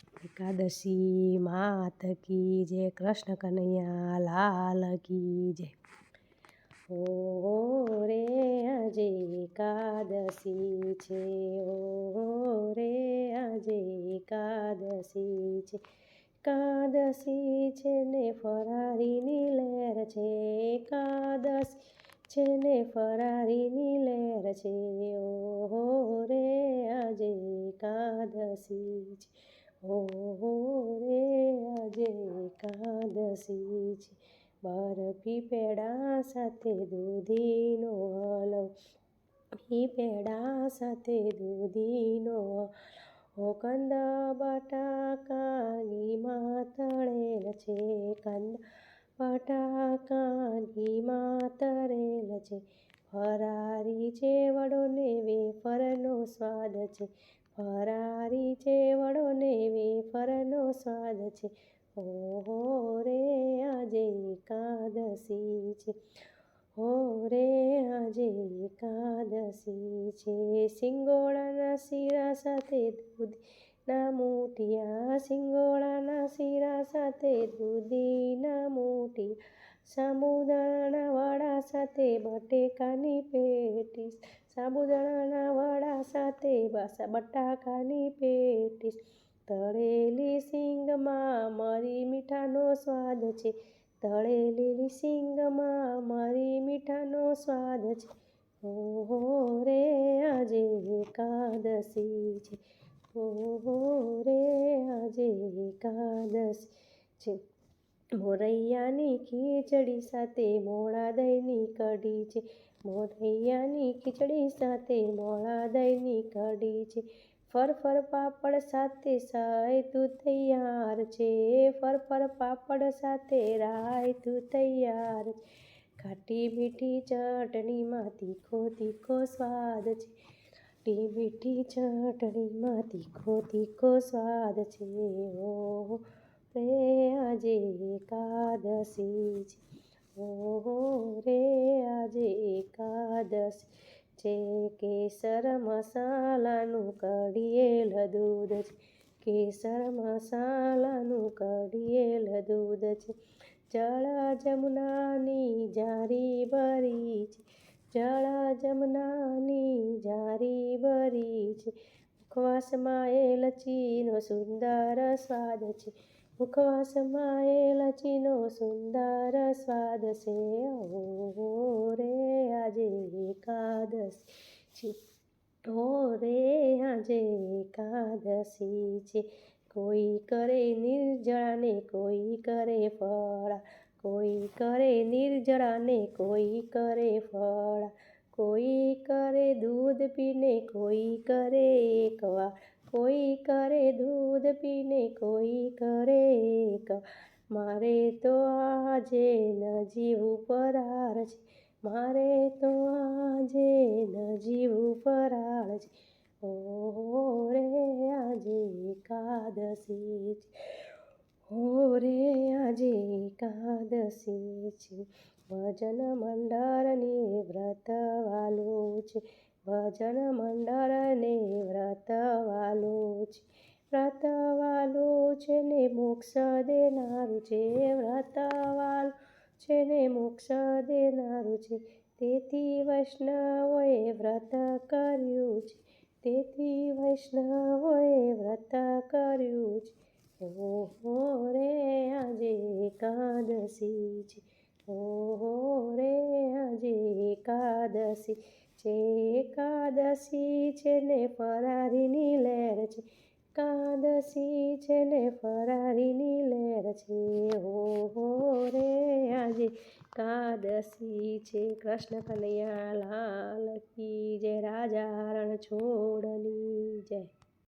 એકાદશી માત કી જય, કૃષ્ણ કનૈયા લાલ કી જય। ઓ રે આજે એકાદશી છે, ઓ રે આજે એકાદશી છે। એકાદશી છે ને ફરારીની લહેર છે, એકાદશી છે ને ફરારીની લહેર છે, ઓ રે આજે એકાદશી છે, ઓ રે આજે એકાદશી છે। બરફી પેડા સાથે દૂધીનો હલવો, પેડા સાથે દૂધીનો હલવો, કંદા બટાકા ઘીમાં તળેલ છે, કંદા બટાકા ઘીમાં તળેલ છે। ફરારી ચેવડો ને વેફરનો સ્વાદ છે, ફરારી ચેવડો ને વેફરનો સ્વાદ છે, ઓ રે આજે એકાદશી છે, ઓ રે આજે એકાદશી છે। સિંગોડાના શીરા સાથે દૂધીના મૂઠિયા, સિંગોડાના શીરા સાથે દૂધીના મૂઠિયા, સાબુદાણા વડા સાથે બટેકાની પેટીસ, સાબુદાણા વડા સાથે બટાકાની પેટીસ, તળેલી સિંગમાં મરી મીઠાનો સ્વાદ છે, તળેલી સિંગમાં મરી મીઠાનો સ્વાદ છે, ઓ રે આજે એકાદશી છે, ઓ રે આજે એકાદશી છે। મોરૈયાની ખીચડી સાથે મોળા દહીંની કઢી છે, મોરૈયાની ખીચડી સાથે મોળા દહીંની કઢી છે। ફરફર પાપડ સાથે રાયતું તૈયાર છે, ફરફર પાપડ સાથે રાયતું તૈયાર છે। ખાટી મીઠી ચટણીમાં તીખો તીખો સ્વાદ છે, ખાટી મીઠી ચટણીમાં તીખો તીખો સ્વાદ છે, ઓ રે આજે એકાદશી છે, ઓ રે આજે એકાદશી છે। કેસર મસાલાનું કઢિયેલ દૂધ છે, કેસર મસાલાનું કઢિયેલ દૂધ છે। જળ જમુનાની જારી ભરી છે, જળ જમુનાની જારી ભરી છે। મુખવાસમાં એલચીનો સુંદર સ્વાદ છે, મુખવાસમાં એલચીનો સુંદર સ્વાદ છે, ઓ રે આજે એકાદશી છે, ઓ રે આજે એકાદશી છે। કોઈ કરે નિર્જળા ને કોઈ કરે ફળા, કોઈ કરે નિર્જળા ને કોઈ કરે ફળા, કોઈ કરે દૂધ પીને કોઈ કરે એકવાર, કોઈ કરે દૂધ પીને કોઈ કરે એકવાર। મારે તો આજે ન જીવવું ફરાળ છે, મારે તો આજે ન જીવવું ફરાળ છે, ઓ રે આજે એકાદશી છે, ઓ રે આજે એકાદશી છે। ભજન મંડળને વ્રત વાલું છે, ભજન મંડળને વ્રત વાલું છે, વ્રત વાલું છે ને મોક્ષ દેનારું છે, વ્રત વાલું છે ને મોક્ષ દેનારું છે। તેથી વૈષ્ણવોએ વ્રત કર્યું છે, તેથી વૈષ્ણવોએ વ્રત કર્યું છે, ઓ રે આજે એકાદશી છે, ઓ રે આજે એકાદશી છે। એકાદશી છે ને ફરારીની લહેર છે, એકાદશી છે ને ફરારીની લહેર છે, ઓ રે આજે એકાદશી છે। કૃષ્ણ કનૈયા લાલ કી જય, રાજા રણ છોડની જય।